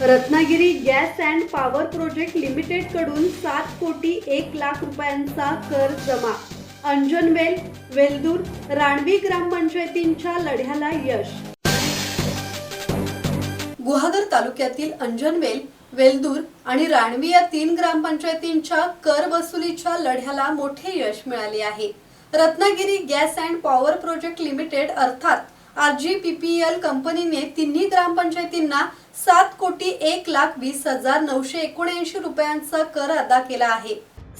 Ratnagiri gas and power project limited कडून 7 कोटी 1 लाख रुपयांचा कर जमा. अंजनवेल, वेल्दूर, राणवी ग्रामपंचायतींच्या लढ्याला यश. गुहागर तालुक्यातील अंजनवेल, वेल्दूर आणि राणवी या 3 ग्रामपंचायतींच्या कर वसुलीच्या लढ्याला मोठे यश मिळाले आहे. Ratnagiri gas and power project limited अर्थात RGPPL कंपनीने तिन्ही ग्रामपंचायतींना 7 कोटी 1 लाख 20,979 रुपयांचा कर अदा केला आहे.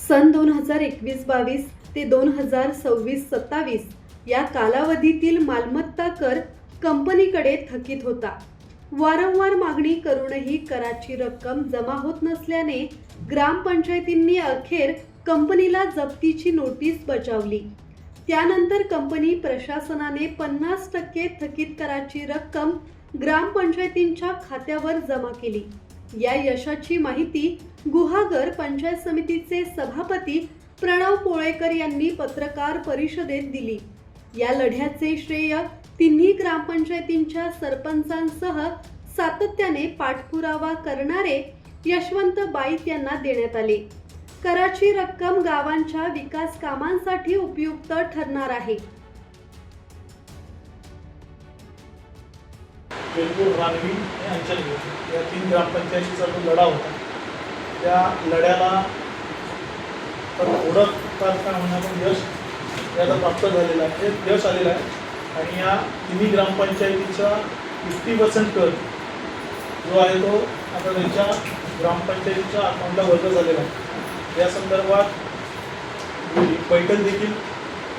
सन 2021-22 ते 2026-27 या कालावधीतील मालमत्ता कर कंपनीकडे थकीत होता. वारंवार मागणी करूनही कराची रक्कम जमा होत नसल्याने ग्रामपंचायतींनी अखेर कंपनीला जप्तीची नोटीस बजावली. त्यानंतर कंपनी प्रशासनाने 50% थकीत कराची रक्कम ग्रामपंचायतींच्या खात्यावर जमा केली. या यशाची माहिती गुहागर पंचायत समितीचे सभापती प्रणव पोळेकर यांनी पत्रकार परिषदेत दिली. या लढ्याचे श्रेय तिन्ही ग्रामपंचायतींच्या सरपंचांसह सातत्याने पाठपुरावा करणारे यशवंत बाईत यांना देण्यात आले. कराची रक्कम गावांच्या विकास कामांसाठी उपयुक्त ठरणार आहे. वेल्दूर, राणवी आणि अंजनवेल या 3 ग्रामपंचायतीचा जो लढा होता त्या लढ्याला ओळख होण्याचं यश याला प्राप्त झालेलं आहे, यश आलेलं आहे. आणि या तिन्ही ग्रामपंचायतीचा 50% कर जो आहे तो आता त्यांच्या ग्रामपंचायतीच्या अकाउंटला वर्ग झालेला आहे. या संदर्भात बैठक देखील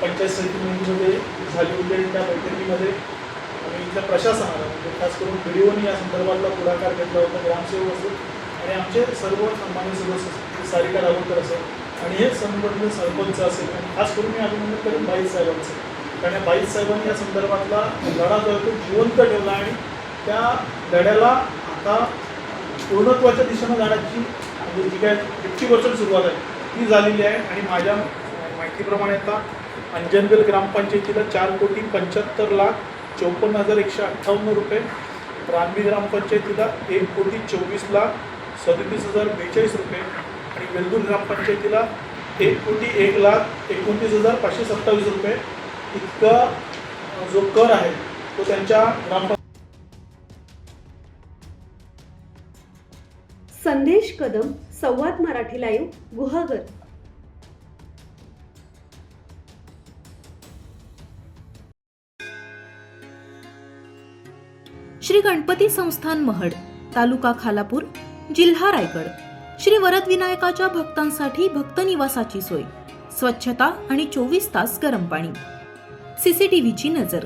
पंचायत समितीमध्ये झाली होती आणि त्या बैठकीमध्ये आम्ही इथल्या प्रशासनाला म्हणजे खास करून BDOनी या संदर्भातला पुढाकार घेतला होता. ग्रामसेवक असेल आणि आमचे सर्व सामान्य सदस्य सारिका रावकर असेल आणि हे संबंधित सरपंच असेल आणि खास करून मी अभिनंदन करेन बाईत साहेबांचं, कारण या बाईत साहेबांनी या संदर्भातला लढा जो आहे तो जिवंत ठेवला आणि त्या लढ्याला आता पूर्णत्वाच्या दिशेनं जाण्याची म्हणजे जी काय 50% सुरुवात आहे ती झालेली आहे. आणि माझ्या माहितीप्रमाणे आता अंजनवेल ग्रामपंचायतीला 4 कोटी 75 लाख 54,158 रुपये, राणवी ग्रामपंचायतीला 1 कोटी 24 लाख 37,042 रुपये आणि वेल्दूर ग्रामपंचायतीला 1 कोटी 1 लाख 29,527 रुपये इतका जो कर आहे तो त्यांच्या संदेश कदम, संवाद मराठी लाईव्ह, गुहागर. श्री गणपती संस्थान महड, तालुका खालापूर, जिल्हा रायगड. श्री वरद विनायकाच्या भक्तांसाठी भक्त निवासाची सोय, स्वच्छता आणि 24 तास गरम पाणी. CCTVची नजर.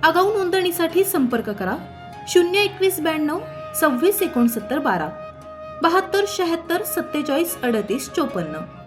आगाऊ नोंदणीसाठी संपर्क करा 02192 26 69 12 72 76 47 38 54.